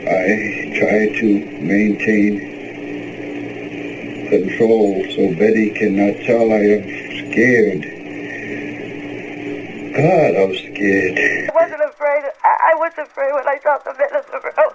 I try to maintain control so Betty cannot tell I am scared. God, I'm scared. I wasn't afraid. I was afraid when I saw the men in the road.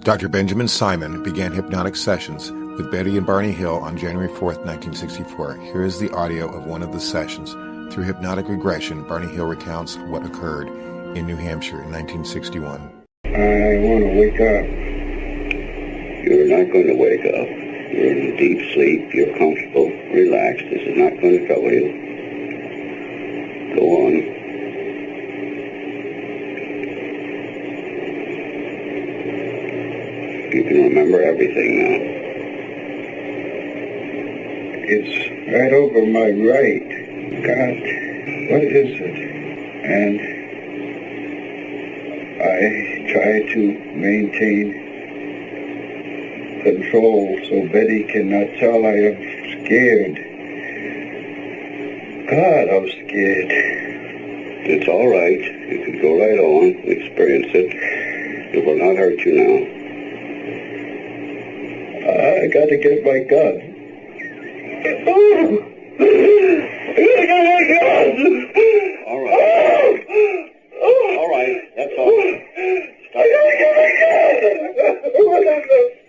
Dr. Benjamin Simon began hypnotic sessions with Betty and Barney Hill on January 4th, 1964. Here is the audio of one of the sessions. Through hypnotic regression, Barney Hill recounts what occurred in New Hampshire in 1961. I want to wake up. You're not going to wake up. You're in deep sleep. You're comfortable, relaxed. This is not going to trouble you. Go on. You can remember everything now. It's right over my right. God, what is it? And I try to maintain control so Betty cannot tell I am scared. God, I'm scared. It's all right. You can go right on and experience it. It will not hurt you now. I got to get my gun. All right. All right. That's all. Stop.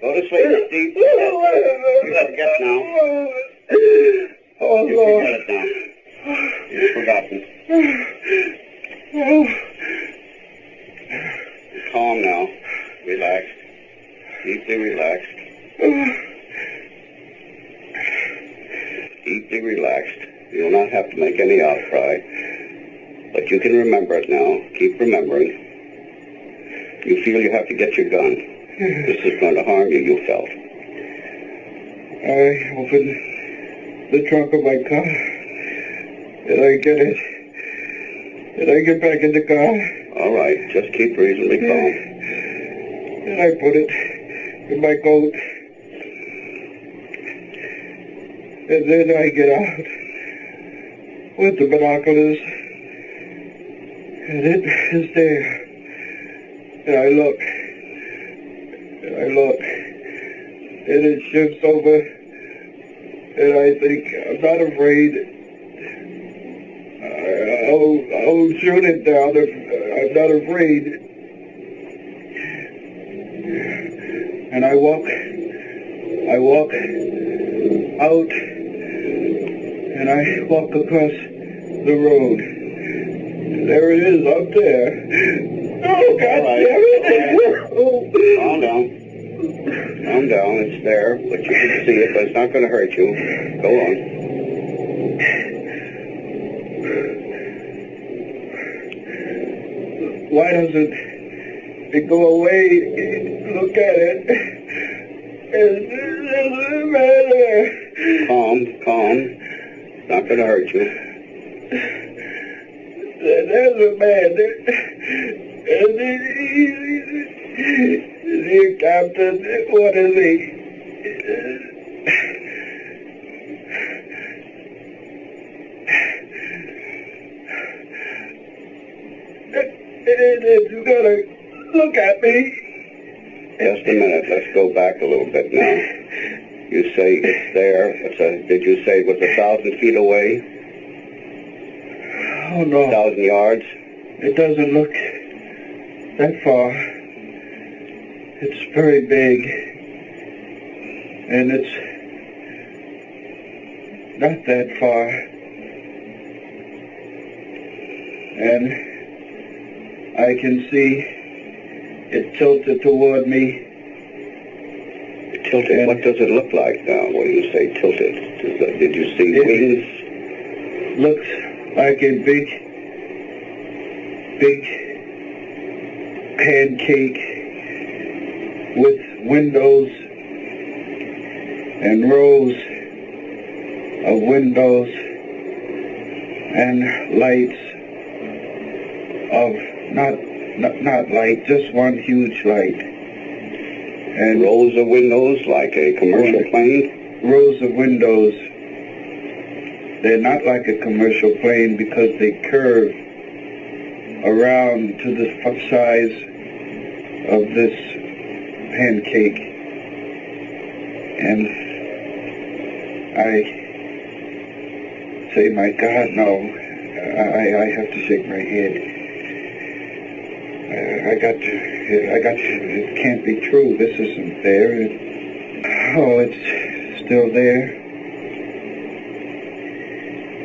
Go to sleep, Steve. You forget now. Oh, You Lord. forget it now. You've forgotten. Calm now. Relaxed. Deeply relaxed. Deeply relaxed. You will not have to make any outcry, but you can remember it now. Keep remembering. You feel you have to get your gun. This is going to harm you, you felt. I opened the trunk of my car, and I get it, and I get back in the car. All right, just keep reasonably calm. And I put it in my coat. And then I get out with the binoculars, and it is there. And I look, and it shifts over, and I think, I'm not afraid. I'll shoot it down if I'm not afraid. And I walk out, and I walk across the road. There it is, up there. Oh, God damn it! Calm down. Calm down, it's there, but you can see it, but it's not going to hurt you. Go on. Why doesn't it go away? Look at it. It doesn't matter. Calm. It's not going to hurt you. There's a man, and the captain, what is he? It's gonna look at me. Just a minute, let's go back a little bit now. You say it's there. Did you say it was 1,000 feet away? Oh, no. 1,000 yards? It doesn't look that far. It's very big. And it's not that far. And I can see it tilted toward me. Tilted? What does it look like now when you say tilted? Did you see wings? Looks like a big pancake with windows and rows of windows and lights of not light, just one huge light. And rows of windows like a commercial plane? Rows of windows. They're not like a commercial plane because they curve around to the size of this pancake. And I say, my God, no. I have to shake my head. I got to, it can't be true. This isn't there. It's still there.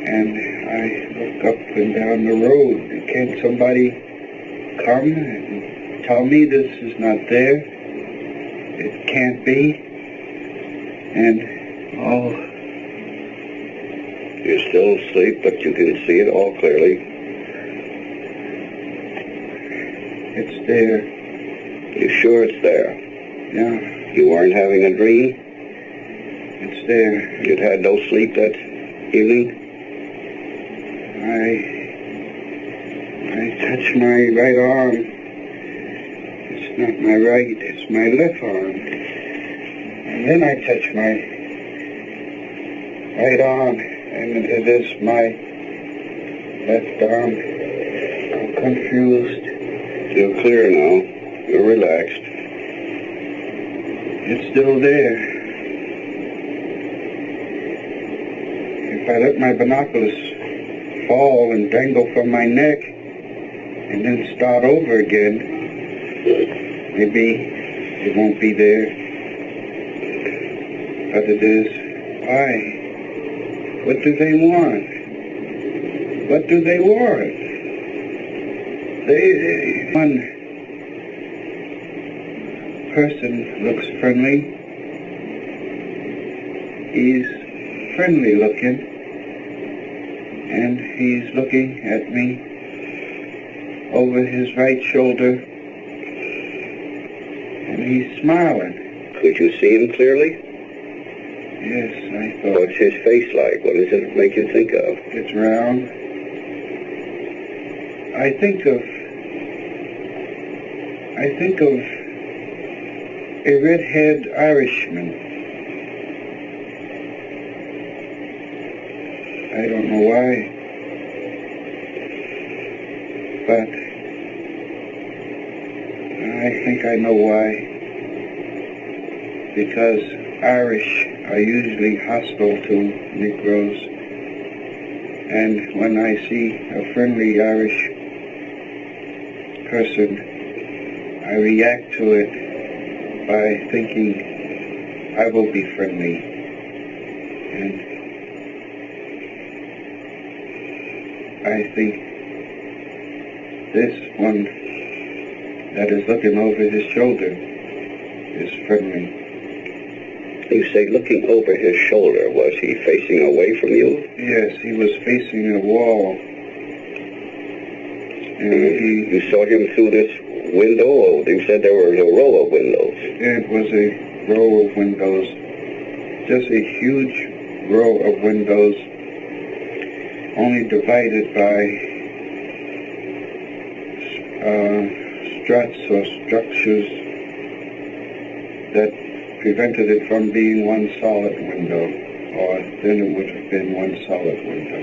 And I look up and down the road. Can't somebody come and tell me this is not there? It can't be. And, you're still asleep, but you can see it all clearly. It's there. You sure it's there? Yeah. You weren't having a dream? It's there. You'd had no sleep that evening? I touch my right arm. It's not my right, it's my left arm. And then I touch my right arm, and it is my left arm. I'm confused. You're clear now. You're relaxed. It's still there. If I let my binoculars fall and dangle from my neck and then start over again, maybe it won't be there. But it is. Why? What do they want? What do they want? One person looks friendly. He's friendly looking, and he's looking at me over his right shoulder, and he's smiling. Could you see him clearly? Yes, I thought. What's his face like? What does it make you think of? It's round. I think of a red-haired Irishman. I don't know why, but I think I know why. Because Irish are usually hostile to Negroes, and when I see a friendly Irish person, I react to it by thinking I will be friendly. And I think this one that is looking over his shoulder is friendly. You say looking over his shoulder. Was he facing away from you? Yes, he was facing a wall. And you saw him through this window, or you said there was a row of windows? It was a row of windows. Just a huge row of windows, only divided by struts or structures that prevented it from being one solid window, or then it would have been one solid window.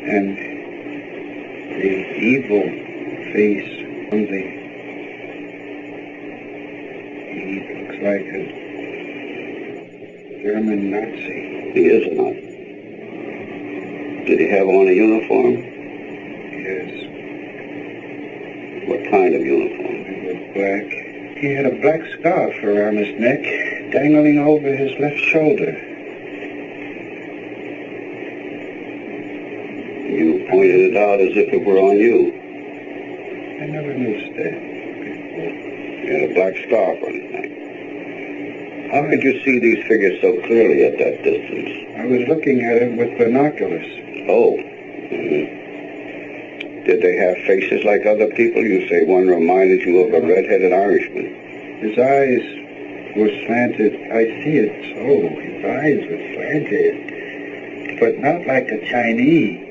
And the evil face on he looks like a German Nazi. He is a Nazi. Did he have on a uniform? Yes. What kind of uniform? It was black. He had a black scarf around his neck, dangling over his left shoulder. You pointed it out as if it were on you. I never noticed that before. He had a black scarf on his neck. How could you see these figures so clearly at that distance? I was looking at him with binoculars. Oh. Mm-hmm. Did they have faces like other people? You say one reminded you of a red-headed Irishman. His eyes were slanted. I see it. Oh, his eyes were slanted. But not like a Chinese.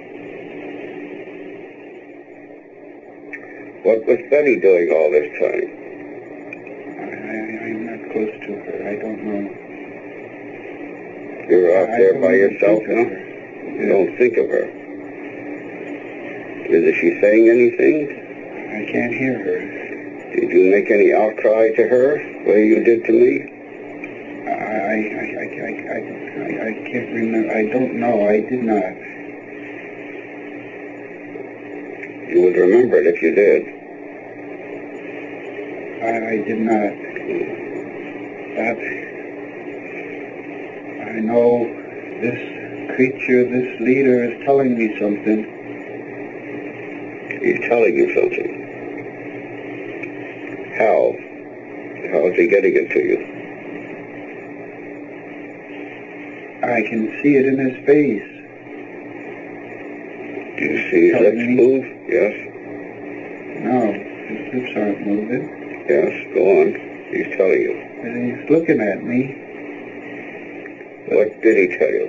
What was Betty doing all this time? close to her. I don't know. You're out there by don't yourself think of now? her. You don't think of her. Is she saying anything? I can't hear her. Did you make any outcry to her, the way you did to me? I can't remember. I don't know. I did not. You would remember it if you did. I did not. But I know this creature, this leader is telling me something. He's telling you something. How? How is he getting it to you? I can see it in his face. Do you see his lips move? Yes. No, his lips aren't moving. Yes, go on. He's telling you. And he's looking at me. What did he tell you?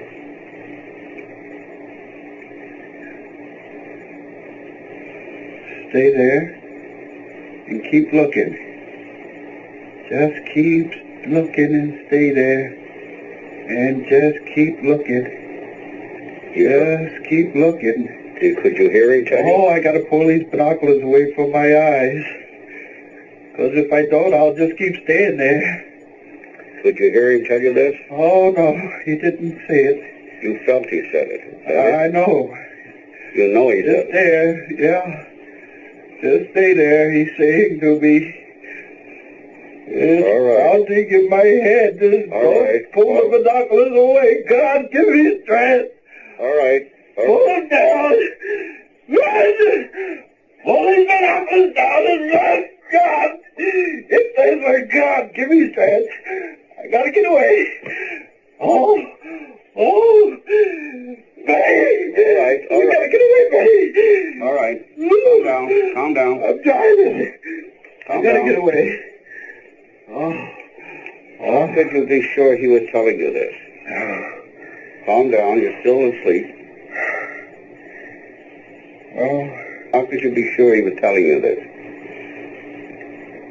Stay there and keep looking. Just keep looking and stay there. And just keep looking. Just keep looking. Could you hear him tell you? Oh, I gotta pull these binoculars away from my eyes. Because if I don't, I'll just keep staying there. Could you hear him tell you this? Oh, no, he didn't say it. You felt he said it. Is that I it? know. You know he said Just it. there, yeah. Just stay there, he's saying to me. It's All right. pounding in my head. Just All don't right. pull the binoculars away. God, give me strength. All right. Pull them down. Run! Pull these binoculars down and run. God! If there's my God, give me strength. I gotta get away. Oh! Betty! All right. We gotta get away, Betty! All right. Calm down. I'm driving. I Calm gotta down. get away. How could you be sure he was telling you this? Calm down. You're still asleep. Oh, How could you be sure he was telling you this?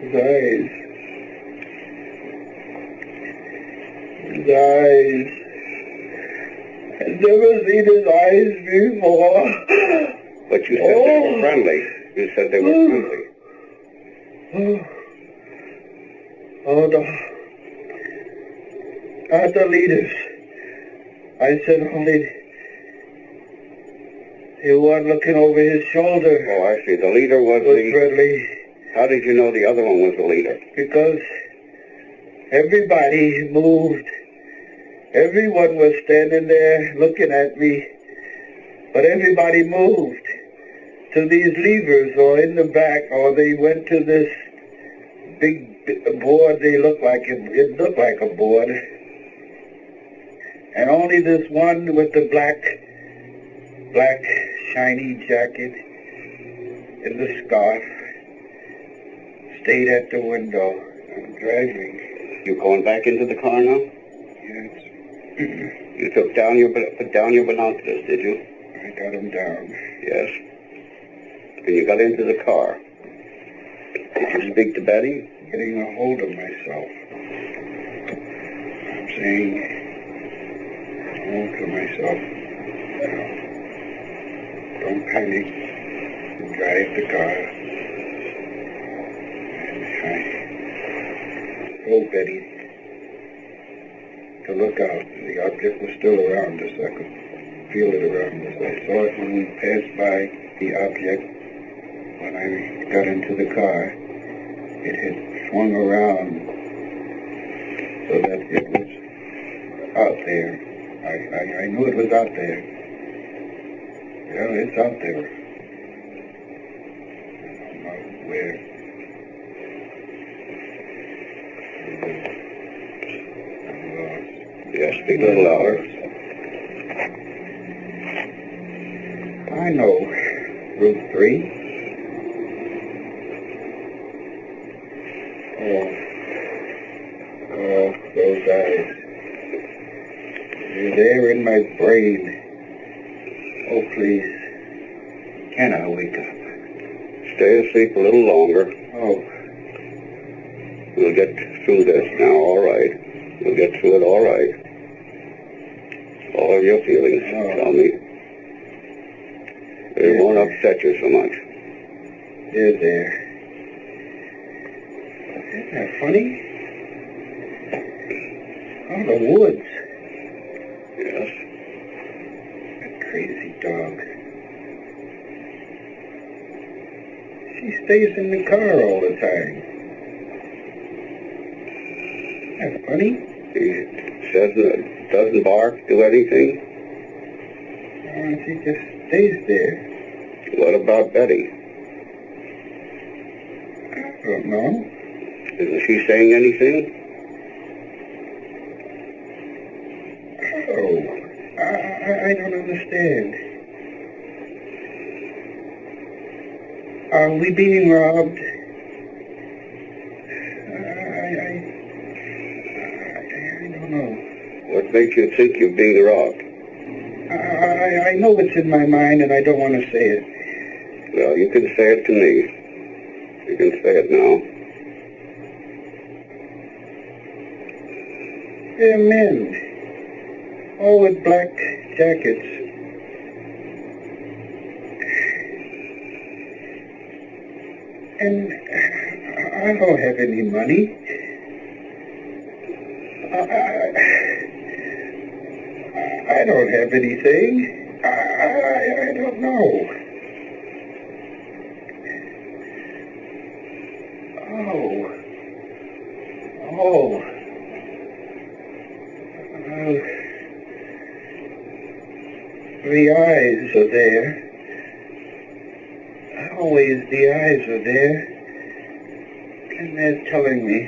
his eyes. His eyes. I've never seen his eyes before. But you said they were friendly. You said they were friendly. Oh, no. Not the leaders. I said only the one looking over his shoulder Oh, I see. The leader was was the... friendly. How did you know the other one was the leader? Because everybody moved. Everyone was standing there looking at me. But everybody moved to these levers or in the back, or they went to this big board. It looked like a board. And only this one with the black shiny jacket and the scarf stayed at the window. I'm driving. You going back into the car now? Yes, You put down your binoculars, did you? I got him down. Yes. And you got into the car. Did you speak to Betty? Getting a hold of myself. I'm saying, hold to myself. Now, don't panic. Drive the car. And I told Betty to look out. The object was still around us. I could feel it around us. I saw it when we passed by the object. When I got into the car, it had swung around so that it was out there. I knew it was out there. Yeah, it's out there. I don't know where. I'm lost. Yes, speak a little louder. I know Route 3. Oh, those eyes. They're there in my brain. Oh, please. Can I wake up? Stay asleep a little longer. Oh. We'll get through this now, all right. We'll get through it all right. All of your feelings, tell me. It won't upset you so much. They're there. Isn't that funny? Oh, the woods. Yes. That crazy dog. She stays in the car all the time. Isn't that funny? He says doesn't bark, do anything? She just stays there. What about Betty? I don't know. Isn't she saying anything? Oh, I don't understand. Are we being robbed? I don't know. What makes you think you're being robbed? I know it's in my mind and I don't want to say it. Well, you can say it to me. You can say it now. They're men. All with black jackets. And I don't have any money. I don't have anything. I don't know. Oh. The eyes are there. Always the eyes are there. And they're telling me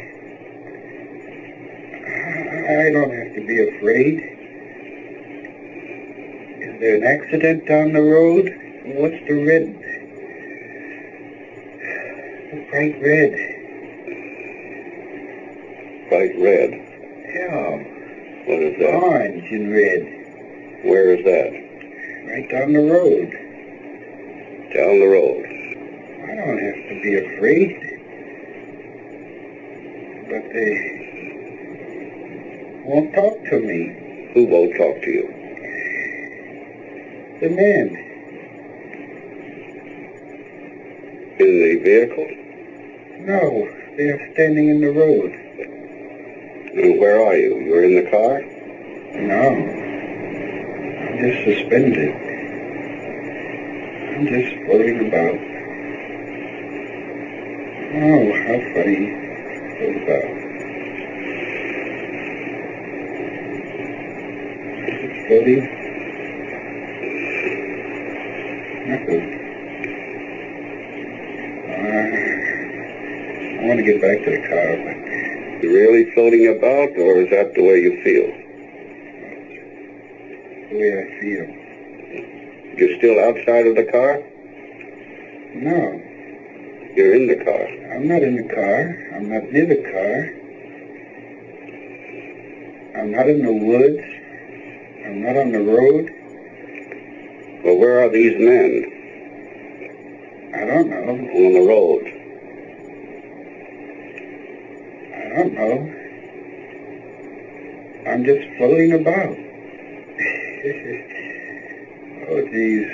I don't have to be afraid. Is there an accident down the road? What's the red? The bright red. Bright red? Yeah. What is that? Orange and red. Where is that? Right down the road. Down the road. I don't have to be afraid. But they won't talk to me. Who won't talk to you? The men. In the vehicle? No, they are standing in the road. And where are you? You're in the car? No. I'm just suspended. I'm just floating about. Oh, how funny. Float about. Just floating. Nothing. I want to get back to the car, but You really floating about, or is that the way you feel? the way I feel. You're still outside of the car? No, You're in the car. I'm not in the car. I'm not near the car. I'm not in the woods. I'm not on the road. Well, where are these men? I don't know. On the road. I don't know. I'm just floating about. Oh, geez.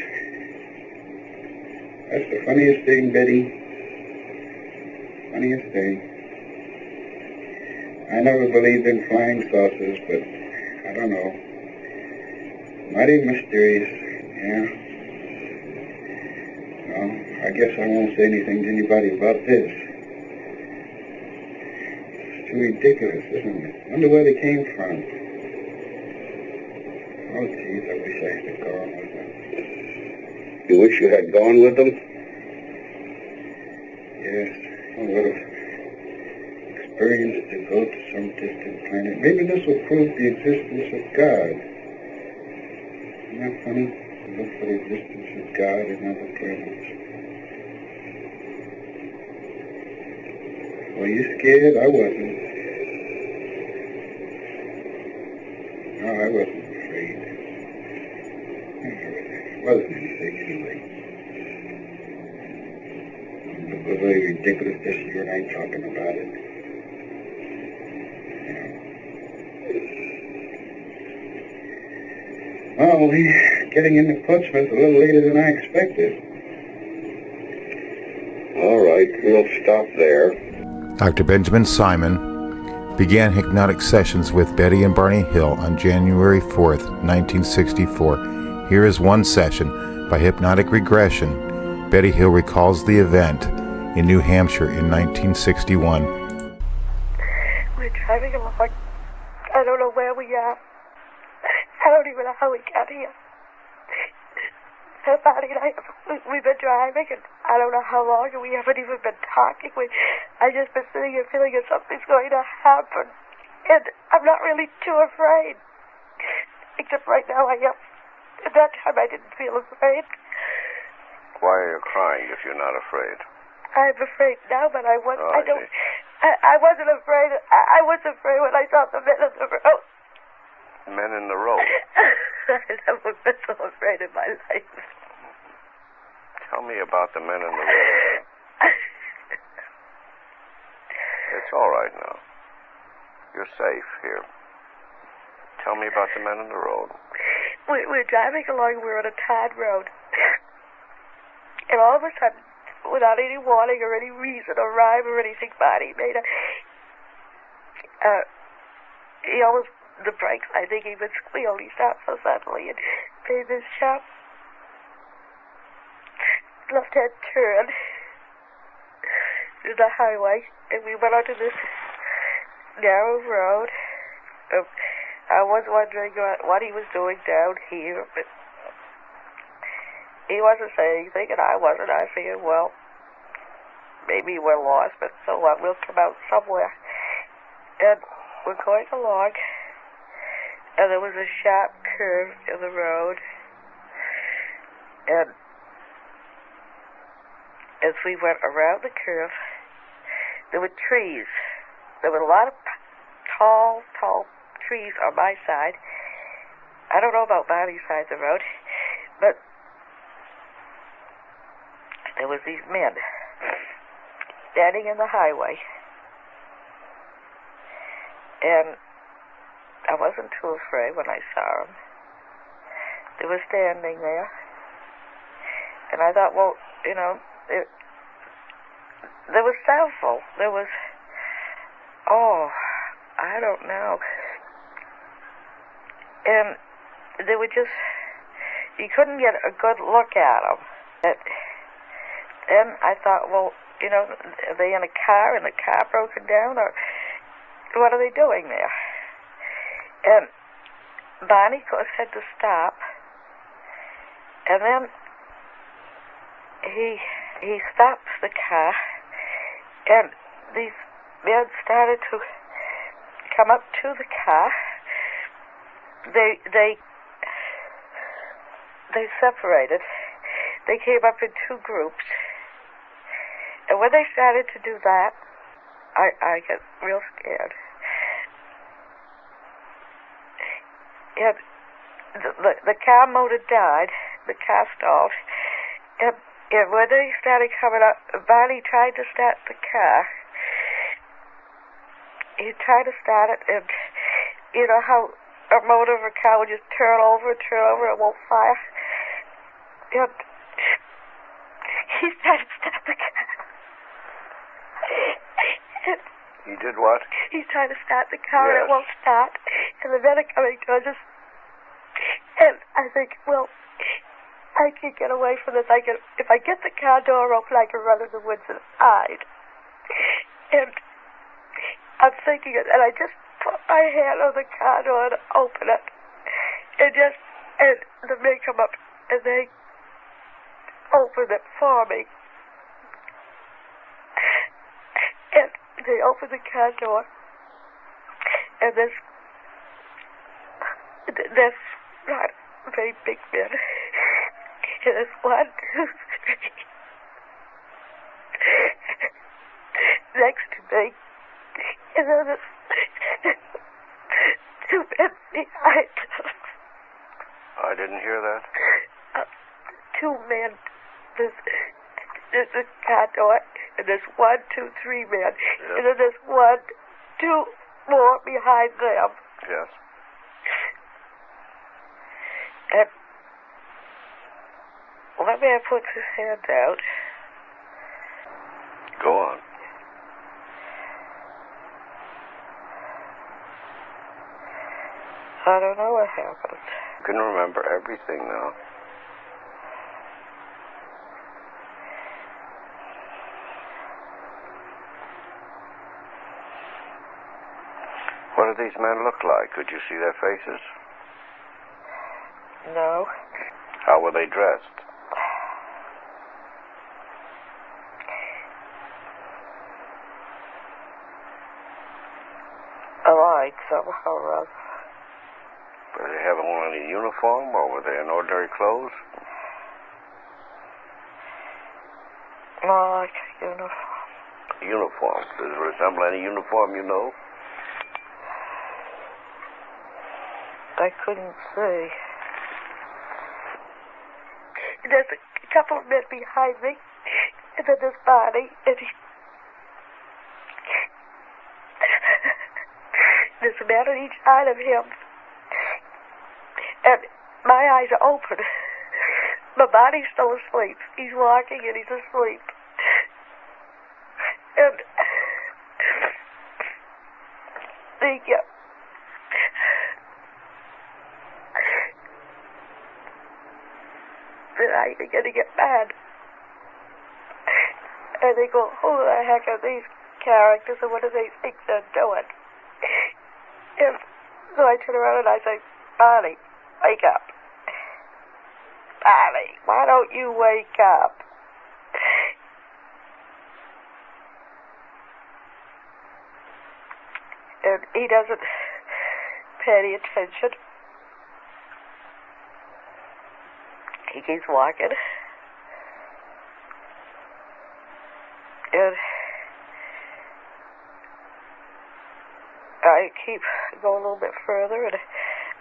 That's the funniest thing, Betty. Funniest thing. I never believed in flying saucers, but I don't know. Mighty mysterious, yeah. Well, I guess I won't say anything to anybody about this. It's too ridiculous, isn't it? Wonder where they came from. Oh, geez, I wish I had gone with them. You wish you had gone with them? Yes, I would have experienced to go to some distant planet. Maybe this will prove the existence of God. Isn't that funny? To look for the existence of God in other planets. Were you scared? I wasn't. No, I wasn't afraid. It wasn't anything anyway. It was very ridiculous just you and I talking about it. Well, we're getting into Portsmouth a little later than I expected. All right, we'll stop there. Dr. Benjamin Simon began hypnotic sessions with Betty and Barney Hill on January 4th, 1964. Here is one session by hypnotic regression. Betty Hill recalls the event in New Hampshire in 1961. We're driving along. I don't know where we are. I don't even know how we got here. Barney and I, we've been driving, and I don't know how long, and we haven't even been talking. I just been sitting here feeling that something's going to happen, and I'm not really too afraid. Except right now I am. At that time I didn't feel afraid. Why are you crying if you're not afraid? I'm afraid now, but I wasn't. Oh, I don't. I wasn't afraid. I was afraid when I saw the men in the road. Men in the road? I never been so afraid in my life. Tell me about the men in the road. It's all right now. You're safe here. Tell me about the men in the road. We're driving along. We're on a tarred road. And all of a sudden, without any warning or any reason or rhyme or anything, Barney made he almost, the brakes, I think he would squeal. He stopped so suddenly and made this sharp left-hand turn to the highway. And we went onto this narrow road. I was wondering what he was doing down here, but he wasn't saying anything, and I wasn't. I figured, well, maybe we're lost, but so what? We'll come out somewhere. And we're going along, and there was a sharp curve in the road, and as we went around the curve, there were trees. There were a lot of tall trees on my side. I don't know about Barney's side of the road, but there was these men standing in the highway, and I wasn't too afraid when I saw them. They were standing there, and I thought, well, you know, there was several. There was, I don't know. And they were just, you couldn't get a good look at them. Then I thought, well, you know, are they in a car and the car broken down, or what are they doing there? And Barney, of course, had to stop. And then he stops the car, and these men started to come up to the car. They separated. They came up in two groups. And when they started to do that, I got real scared. And the car motor died. The car stalled. And when they started coming up, Barney tried to start the car. He tried to start it, and you know how a motor of a car would just turn over, and won't fire? And he tried to start the car. He did what? He's trying to start the car, yes. And it won't start. And the men are coming towards us. And I think, well, I can get away from this. If I get the car door open, I can run in the woods and hide. And I'm thinking it, and I just put my hand on the car door and open it. And the men come up, and they open it for me. And they open the car door, and there's not very big men. And there's 1, 2, 3 next to me, and then there's 2 men behind them. I didn't hear that. 2 men. There's a car door, and there's 1, 2, 3 men, Yes. and then there's 1, 2 more behind them. Yes. And one man puts his hand out. Go on. I don't know what happened. You can remember everything now. What do these men look like? Could you see their faces? No. How were they dressed? Alike, somehow or other. Did they have on any uniform, or were they in ordinary clothes? More like a uniform. Uniform. Does it resemble any uniform you know? I couldn't see. There's a couple of men behind me, and then this body, and there's a man on each side of him, and my eyes are open. My body's still asleep. He's walking and he's asleep. And I begin to get mad. And they go, who the heck are these characters and what do they think they're doing? And so I turn around and I say, Barney, wake up. Barney, why don't you wake up? And he doesn't pay any attention. He keeps walking. And I keep going a little bit further, and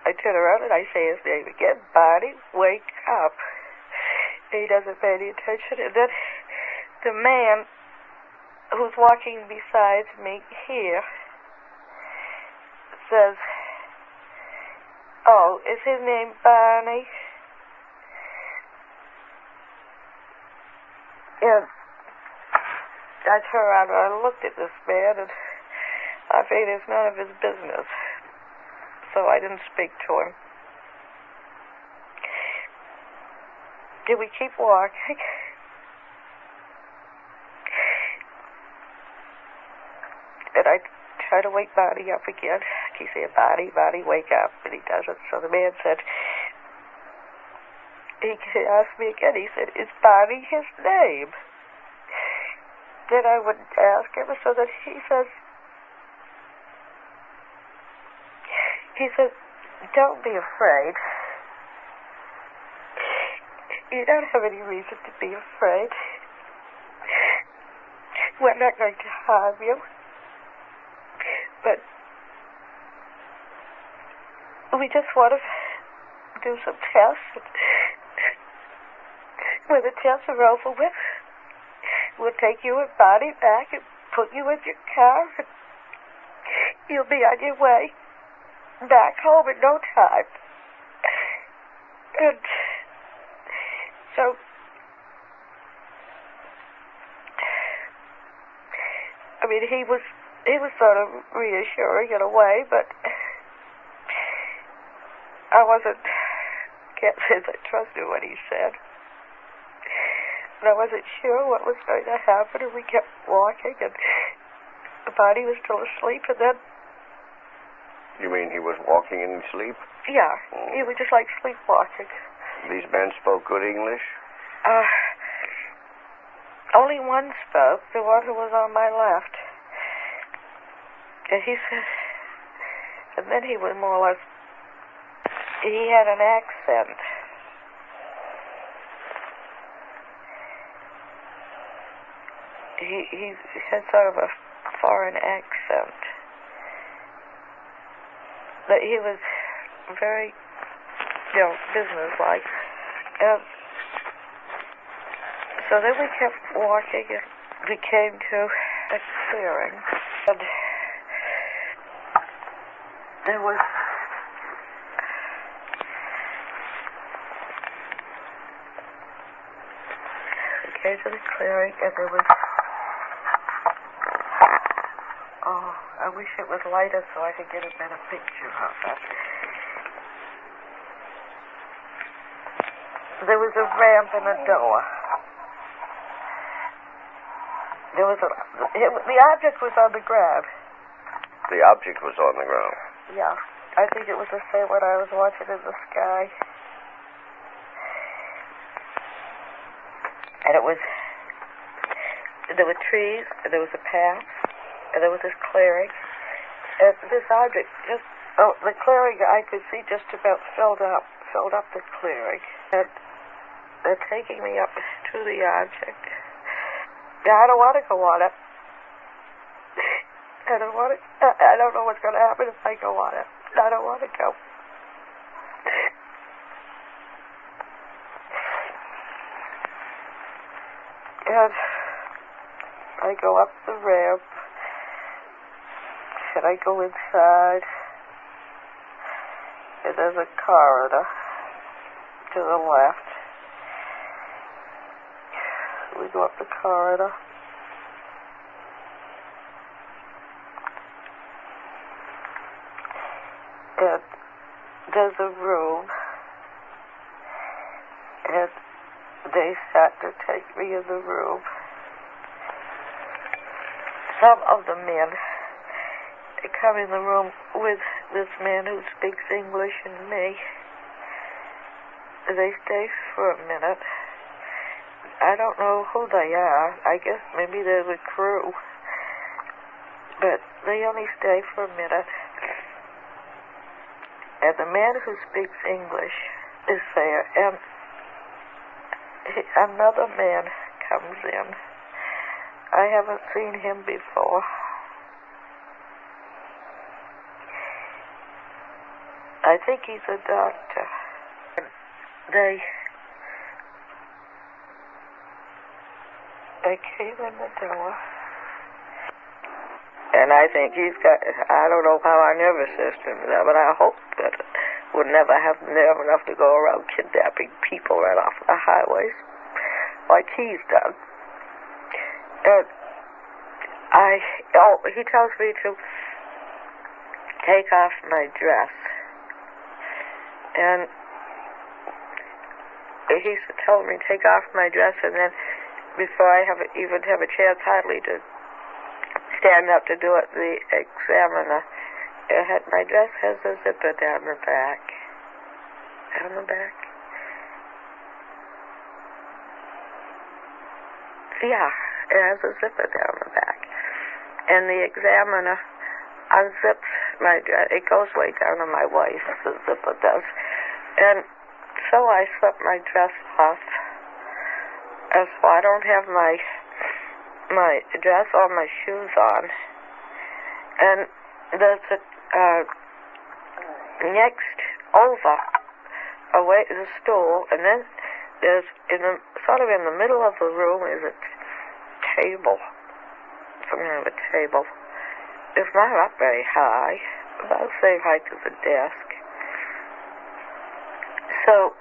I turn around and I say his name again, Barney, wake up. And he doesn't pay any attention. And then the man who's walking beside me here says, oh, is his name Barney? And I turned around and I looked at this man, and I figured it's none of his business. So I didn't speak to him. Did we keep walking? And I try to wake Barney up again. I keep saying, Barney, Barney, wake up. And he doesn't. So the man said, he asked me again, he said, is Barney his name? Then I wouldn't ask him, so that he says, don't be afraid. You don't have any reason to be afraid. We're not going to harm you. But we just want to do some tests. When the tests are over with, we'll take you and Barney back and put you in your car, and you'll be on your way back home in no time. And so I mean, he was sort of reassuring in a way, but can't say that I trusted what he said. And I wasn't sure what was going to happen, and we kept walking, and the body was still asleep, and then... You mean he was walking in his sleep? Yeah, he was just like sleepwalking. These men spoke good English? Only one spoke, the one who was on my left. And he said... And then he was more or less... He had an accent. He had sort of a foreign accent. But he was very, businesslike. And so then we kept walking, and we came to a clearing. And there was came to the clearing, and there was... Oh, I wish it was lighter so I could get a better picture of it. There was a ramp and a door. There was the object was on the ground. The object was on the ground. Yeah, I think it was the same one I was watching in the sky. And it was, there were trees, and there was a path, and there was this clearing. And this object just, the clearing I could see just about filled up the clearing. And they're taking me up to the object. Now, I don't want to go on it. I don't know what's going to happen if I go on it. I don't want to go. And I go up the ramp, and I go inside, and there's a corridor to the left. We go up the corridor. And there's a room, and they start to take me in the room. Some of the men come in the room with this man who speaks English and me. They stay for a minute. I don't know who they are. I guess maybe they're the crew. But they only stay for a minute. And the man who speaks English is there, and another man comes in. I haven't seen him before. I think he's a doctor. They came in the door. And I think he's got, I don't know how our nervous system is, but I hope that we'll never have nerve enough to go around kidnapping people right off the highways like he's done. And he tells me to take off my dress. And he's telling me to take off my dress, and then before I even have a chance hardly to stand up to do it, the examiner, my dress has a zipper down the back. Down the back? Yeah, it has a zipper down the back. And the examiner unzips my dress. It goes way down to my waist, the zipper does. And so I slip my dress off. And so I don't have my dress or my shoes on. And there's a next over away is a stool, and then there's sort of in the middle of the room is a table, some kind of a table. It's not up very high, about the same height as a desk. So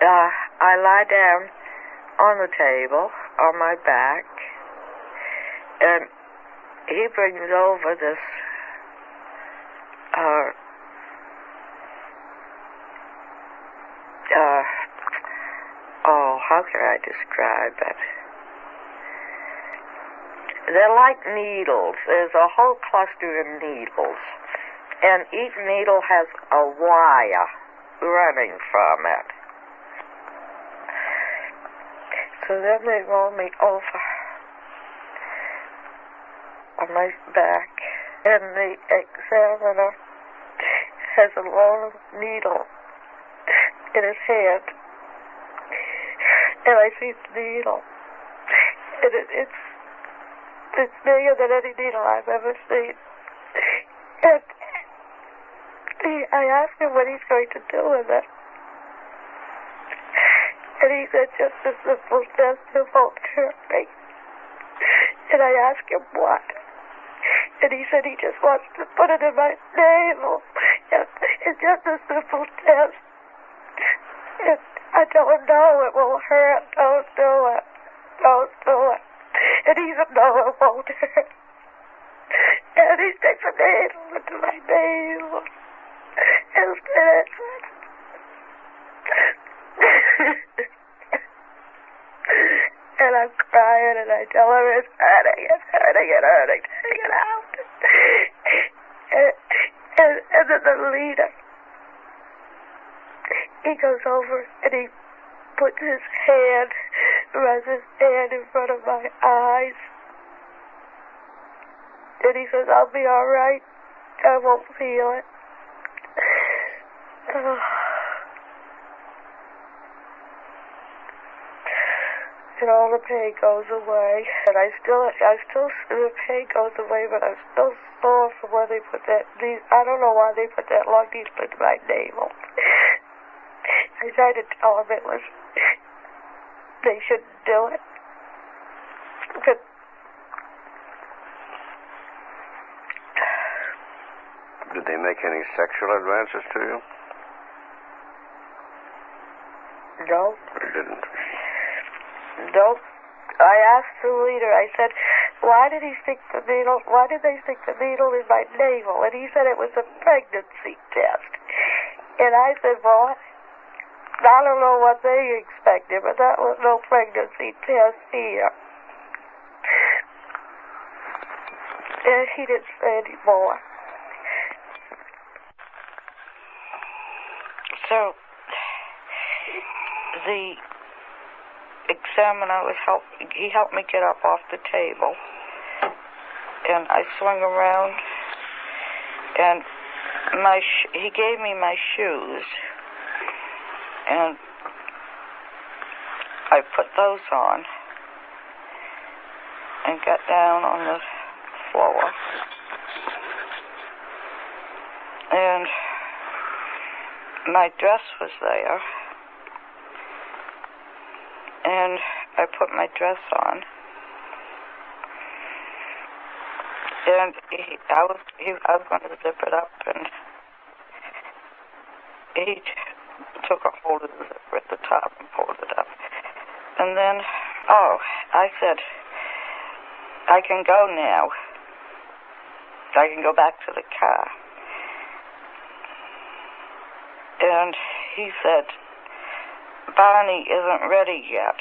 I lie down on the table on my back, and he brings over this how can I describe it? They're like needles. There's a whole cluster of needles, and each needle has a wire running from it. So then they roll me over on my back, and the examiner has a long needle in his hand, and I see the needle, and it's bigger than any needle I've ever seen. And I asked him what he's going to do with it, and he said just a simple test to hold me. And I asked him what, and he said he just wants to put it in my navel. It's just a simple test. And I don't know, it will hurt. Don't do it. sore. And he said, no, it won't hurt. And he sticks a needle into my nail. And said, and I'm crying, and I tell him it's hurting, take it out. And then the leader, he goes over and he puts his hand, runs his hand in front of my eyes. And he says, I'll be all right. I won't feel it. And all the pain goes away. And the pain goes away, but I'm still sore from where they put that, I don't know why they put that long needle into my navel. I tried to tell them they shouldn't do it. But did they make any sexual advances to you? No. They didn't. No. I asked the leader, I said, why did they stick the needle in my navel? And he said it was a pregnancy test. And I said, well, I don't know what they expected, but that was no pregnancy test here. And he didn't say any more. So, the examiner he helped me get up off the table, and I swung around, and he gave me my shoes, and I put those on and got down on the floor, and my dress was there. And I put my dress on, and I was going to zip it up, and he took a hold of the zipper at the top and pulled it up. And then, I said, I can go now. I can go back to the car. And he said, Barney isn't ready yet.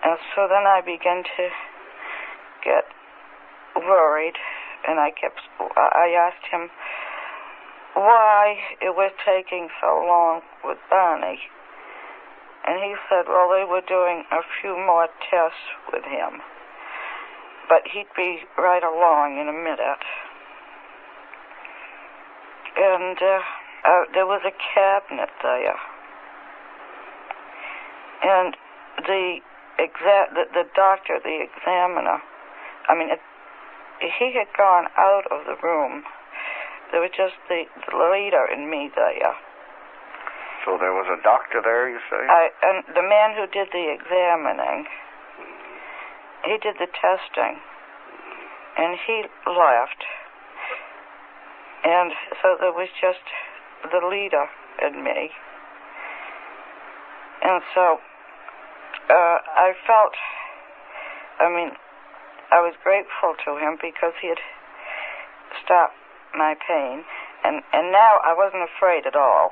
And so then I began to get worried, and I asked him why it was taking so long with Barney. And he said, well, they were doing a few more tests with him, but he'd be right along in a minute. And there was a cabinet there, and the doctor, the examiner, he had gone out of the room. There was just the leader and me there. So there was a doctor there, you say? And the man who did the examining, he did the testing, and he left. And so there was just the leader and me. And so I felt, I was grateful to him because he had stopped my pain. And now I wasn't afraid at all.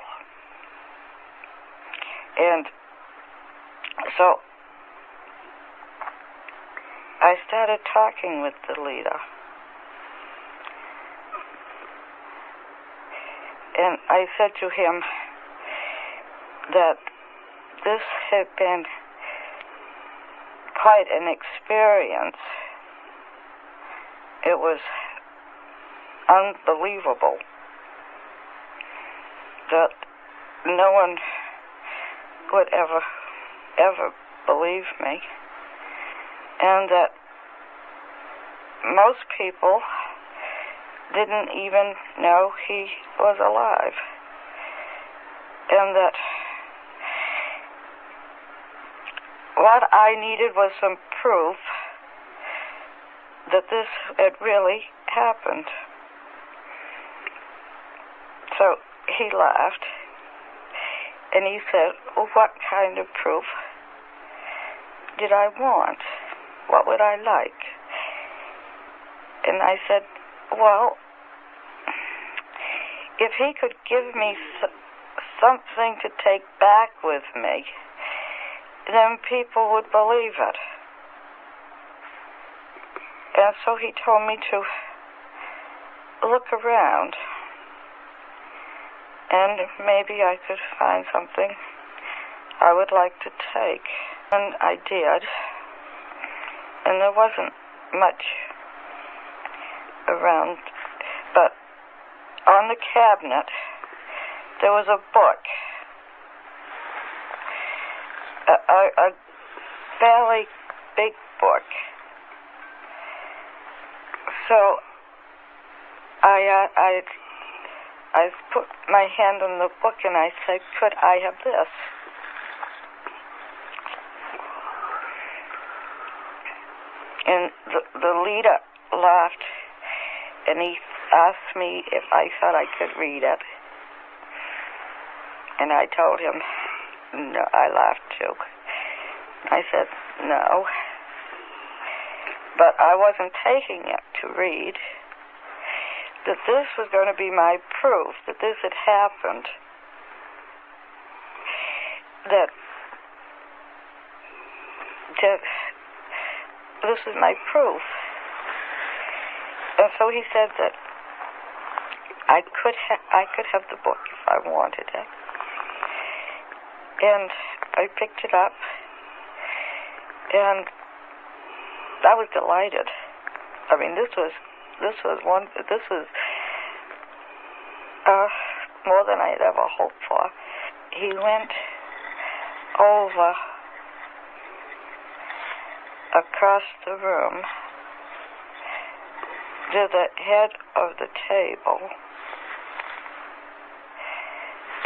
And so I started talking with the leader. And I said to him that this had been quite an experience. It was unbelievable that no one would ever believe me, and that most people didn't even know he was alive, and that what I needed was some proof that this had really happened. So he laughed, and he said, well, what kind of proof? did I want? What would I like? And I said, well, if he could give me something to take back with me, then people would believe it. And so he told me to look around, and maybe I could find something I would like to take. And I did, and there wasn't much around, but on the cabinet there was a book, a fairly big book. So I put my hand on the book and I said, could I have this? And the leader laughed, and he asked me if I thought I could read it. And I told him, no, I laughed too. I said, no. But I wasn't taking it to read. That this was going to be my proof, that this had happened. That this is my proof. And so he said that I could have the book if I wanted it. And I picked it up, and I was delighted. I mean, this was more than I had ever hoped for. He went over across the room to the head of the table,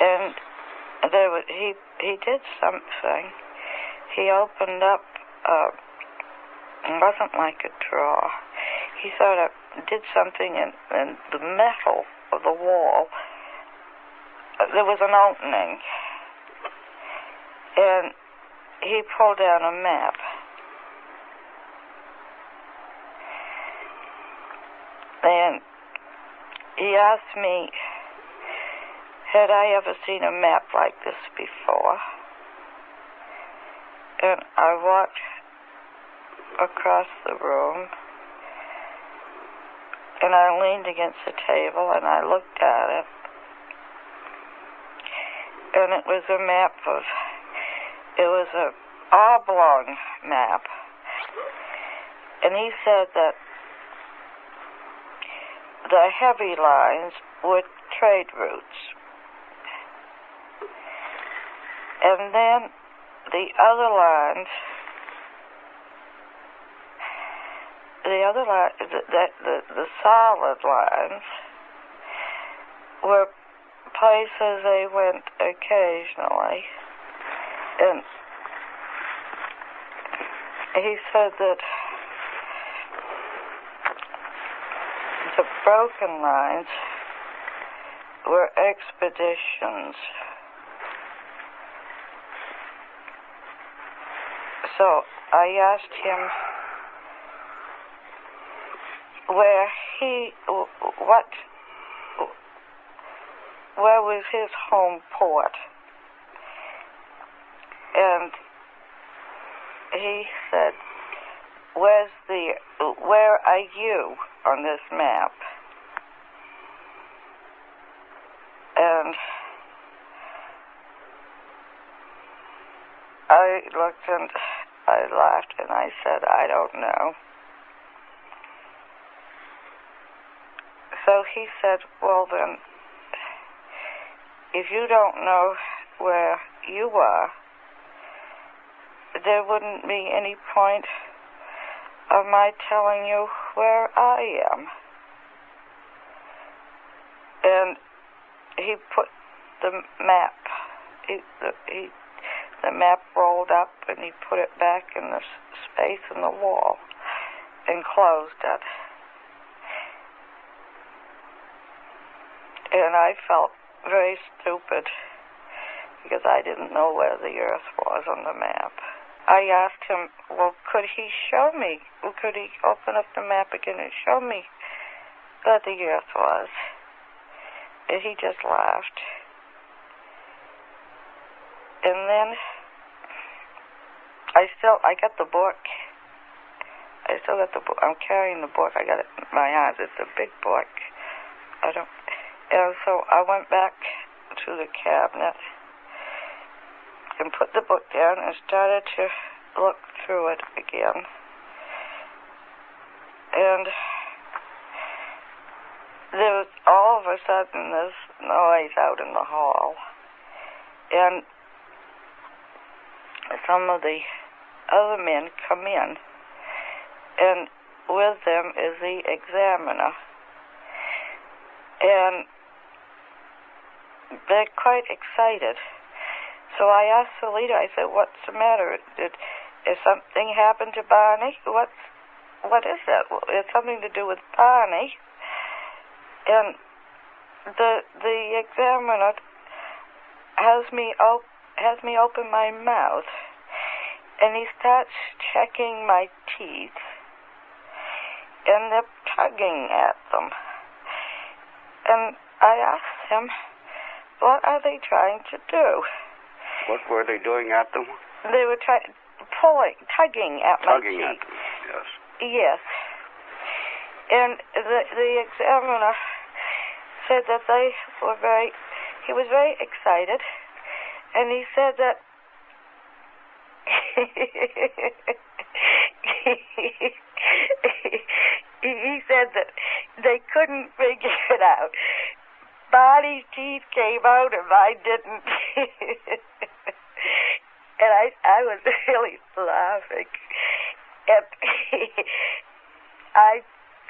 and he did something. He opened up, it wasn't like a drawer. He sort of did something in the metal of the wall. There was an opening, and he pulled down a map. And he asked me, had I ever seen a map like this before? And I walked across the room, and I leaned against the table, and I looked at it. And it was a map it was an oblong map. And he said that the heavy lines were trade routes. And then the other lines, the solid lines were places they went occasionally. And he said that the broken lines were expeditions. So I asked him where was his home port? And he said, where are you on this map? And I looked and I laughed and I said, I don't know. So he said, well then, if you don't know where you are, there wouldn't be any point of my telling you where I am. And he put the map, the map rolled up, and he put it back in the space in the wall and closed it. And I felt very stupid because I didn't know where the Earth was on the map. I asked him, well, could he show me? Could he open up the map again and show me where the Earth was? And he just laughed. And then I got the book. I still got the book. I'm carrying the book. I got it in my arms. It's a big book. And so I went back to the cabinet and put the book down and started to look through it again. And there was all of a sudden this noise out in the hall. And some of the other men come in, and with them is the examiner. And they're quite excited. So I asked the leader, I said, what's the matter? Did something happen to Barney? What is that? It's something to do with Barney. And the examiner has me open my mouth, and he starts checking my teeth, and they're tugging at them. And I asked him, what are they trying to do? What were they doing at them? They were tugging at my teeth. Tugging at them, yes. Yes. And the examiner said that he was very excited, and he said that he said that they couldn't figure it out. Barney's teeth came out and mine didn't. And I was really laughing. And I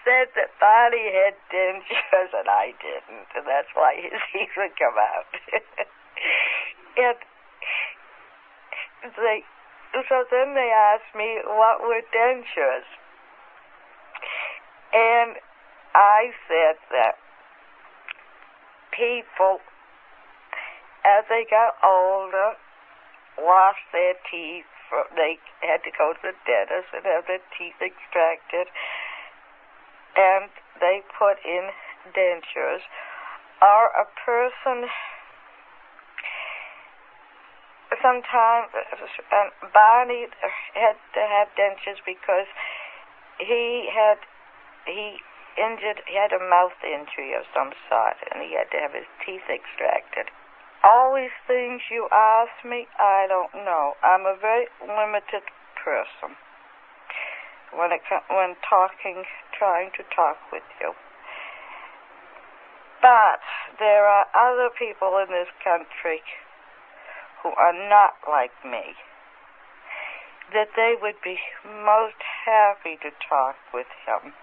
said that Barney had dentures and I didn't, and that's why his teeth would come out. And so then they asked me what were dentures. And I said that people, as they got older, washed their teeth. They had to go to the dentist and have their teeth extracted, and they put in dentures. Or a person, sometimes, Barney had to have dentures because he had a mouth injury of some sort, and he had to have his teeth extracted. All these things you ask me, I don't know. I'm a very limited person when trying to talk with you. But there are other people in this country who are not like me, that they would be most happy to talk with him,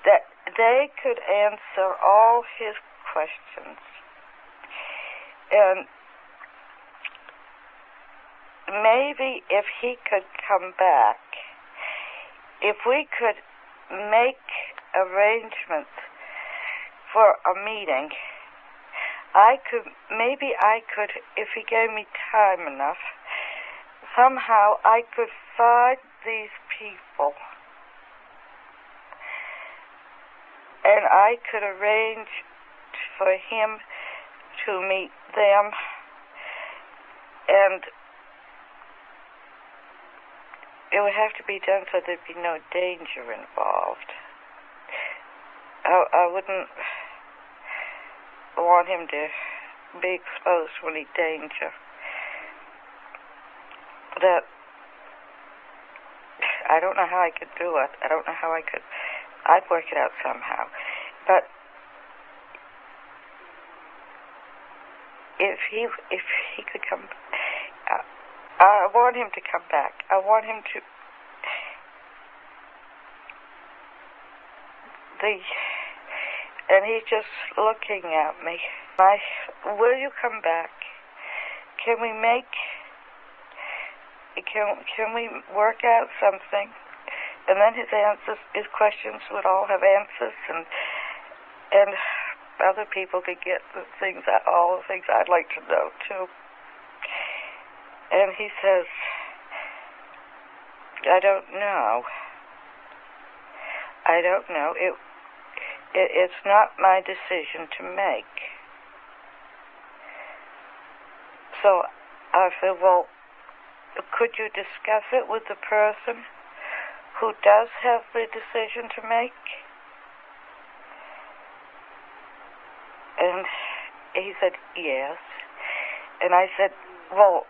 that they could answer all his questions. And maybe if he could come back, if we could make arrangements for a meeting, maybe I could, if he gave me time enough, somehow I could find these people and I could arrange for him to meet them, and it would have to be done so there'd be no danger involved. I wouldn't want him to be exposed to any danger. That I don't know how I could do it. I don't know how I'd work it out somehow. But if he could come, I want him to come back. I want him to. And he's just looking at me. Will you come back? Can we work out something? And then his questions would all have answers, and other people could get all the things I'd like to know too. And he says, I don't know. I don't know. It's not my decision to make. So I said, well, could you discuss it with the person who does have the decision to make? And he said, yes. And I said, well,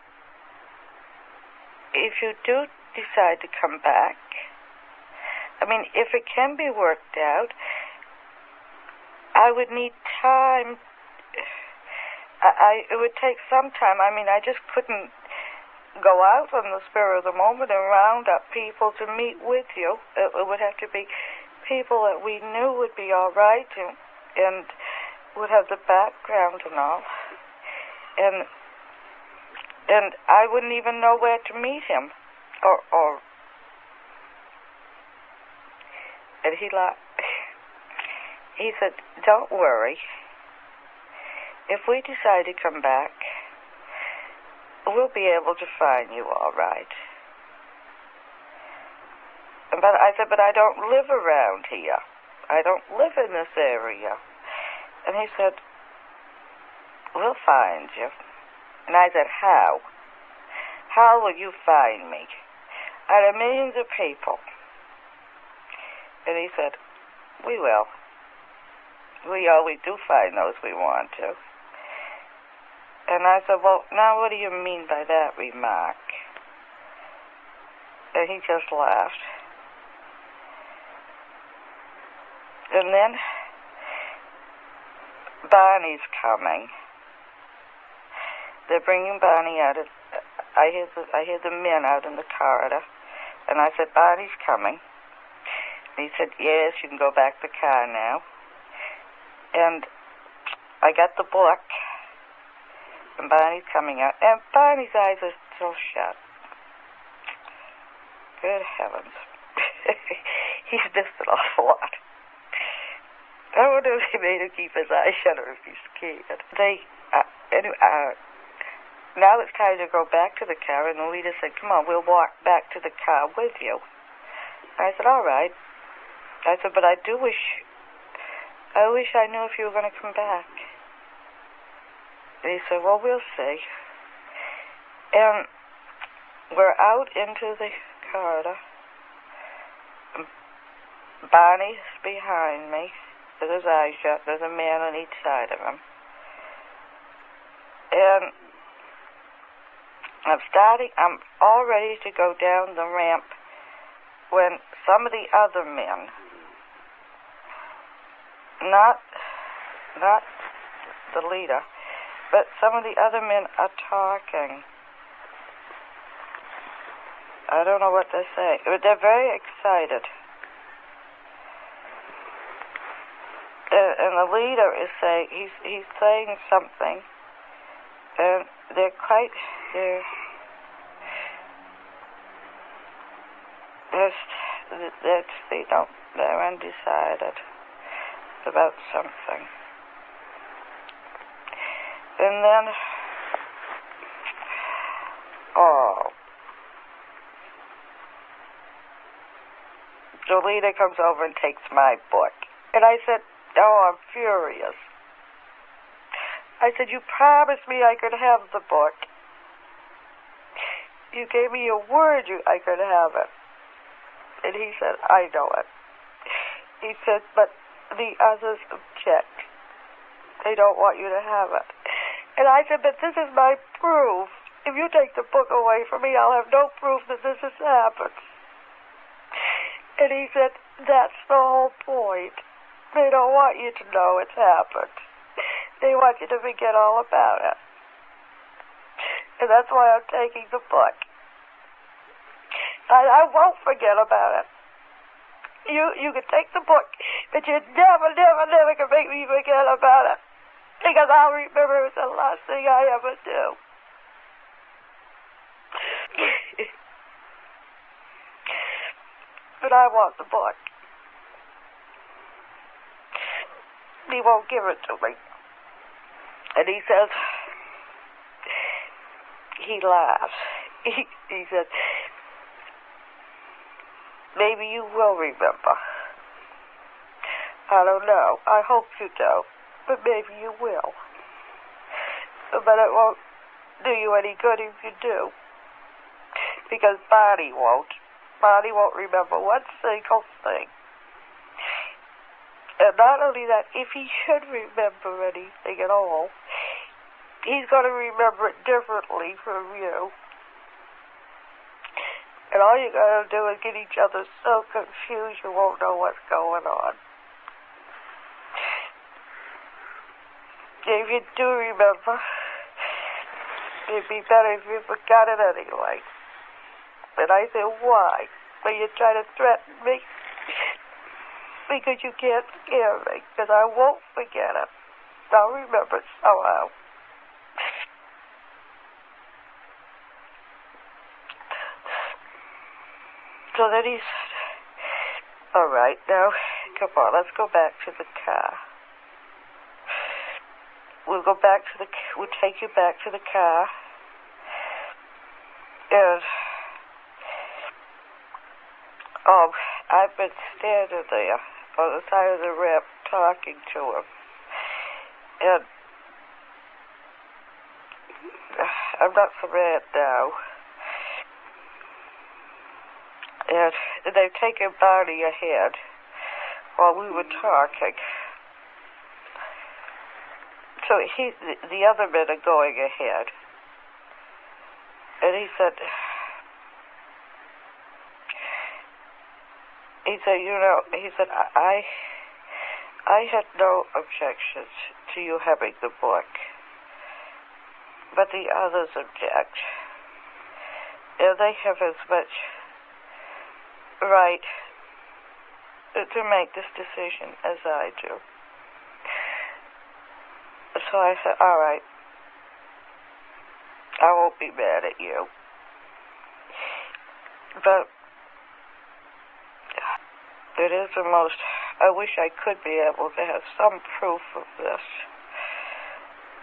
if you do decide to come back, I mean, if it can be worked out, I would need time. It would take some time. I mean, I just couldn't go out on the spur of the moment and round up people to meet with you. It would have to be people that we knew would be all right and would have the background and all. And I wouldn't even know where to meet him. And he said, don't worry. If we decide to come back, we'll be able to find you all right. But I said, but I don't live around here. I don't live in this area. And he said, we'll find you. And I said, how? How will you find me? Out of millions of people. And he said, we will. We always do find those we want to. And I said, well, now what do you mean by that remark? And he just laughed. And then Barney's coming. They're bringing Barney out. I hear the men out in the corridor. And I said, Barney's coming. And he said, yes, you can go back to the car now. And I got the book. And Barney's coming out. And Barney's eyes are still shut. Good heavens. He's missed an awful lot. I wonder if they made him keep his eyes shut or if he's scared. Now it's time to go back to the car, and the leader said, come on, we'll walk back to the car with you. I said, all right. I said, but I wish I knew if you were going to come back. And he said, well, we'll see. And we're out into the corridor. Barney's behind me with his eyes shut. There's a man on each side of him. And I'm all ready to go down the ramp when some of the other men, not the leader, but some of the other men are talking. I don't know what they're saying, but they're very excited. And the leader is saying, he's saying something, and they're undecided about something. And then, the leader comes over and takes my book. And I said, I'm furious. I said, you promised me I could have the book. You gave me your word I could have it. And he said, I know it. He said, but the others object. They don't want you to have it. And I said, but this is my proof. If you take the book away from me, I'll have no proof that this has happened. And he said, that's the whole point. They don't want you to know it's happened. They want you to forget all about it. And that's why I'm taking the book. I won't forget about it. You can take the book, but you never can make me forget about it. Because I'll remember it's the last thing I ever do. But I want the book. He won't give it to me. And he says, he laughs. He said, maybe you will remember. I don't know. I hope you don't, but maybe you will. But it won't do you any good if you do, because Barney won't. Barney won't remember one single thing. And not only that, if he should remember anything at all, he's going to remember it differently from you. And all you got to do is get each other so confused you won't know what's going on. If you do remember, it'd be better if you forgot it anyway. And I said, why? But you try to threaten me because you can't scare me, because I won't forget it. I'll remember it somehow. So then he said, all right, now, come on, let's go back to the car. We'll take you back to the car. And, I've been standing there on the side of the ramp talking to him. And I'm not so mad now. And they've taken Barney ahead while we were talking. So the other men are going ahead. And he said, I had no objections to you having the book, but the others object. And they have as much right to make this decision as I do. So I said, all right, I won't be mad at you. But it is the most, I wish I could be able to have some proof of this,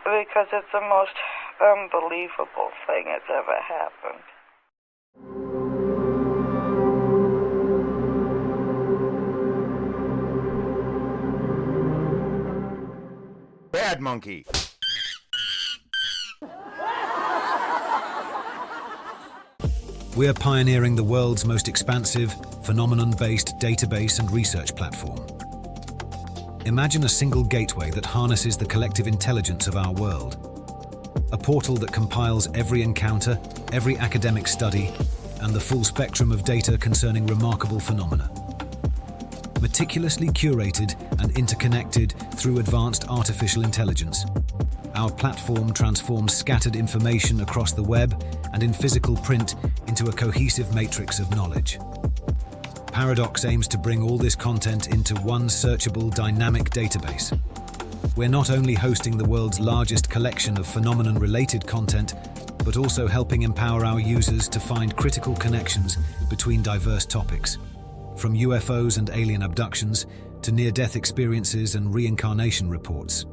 because it's the most unbelievable thing that's ever happened. Bad monkey. We're pioneering the world's most expansive, phenomenon-based database and research platform. Imagine a single gateway that harnesses the collective intelligence of our world. A portal that compiles every encounter, every academic study, and the full spectrum of data concerning remarkable phenomena. Meticulously curated and interconnected through advanced artificial intelligence, our platform transforms scattered information across the web and in physical print into a cohesive matrix of knowledge. Paradox aims to bring all this content into one searchable, dynamic database. We're not only hosting the world's largest collection of phenomenon-related content, but also helping empower our users to find critical connections between diverse topics, from UFOs and alien abductions to near-death experiences and reincarnation reports.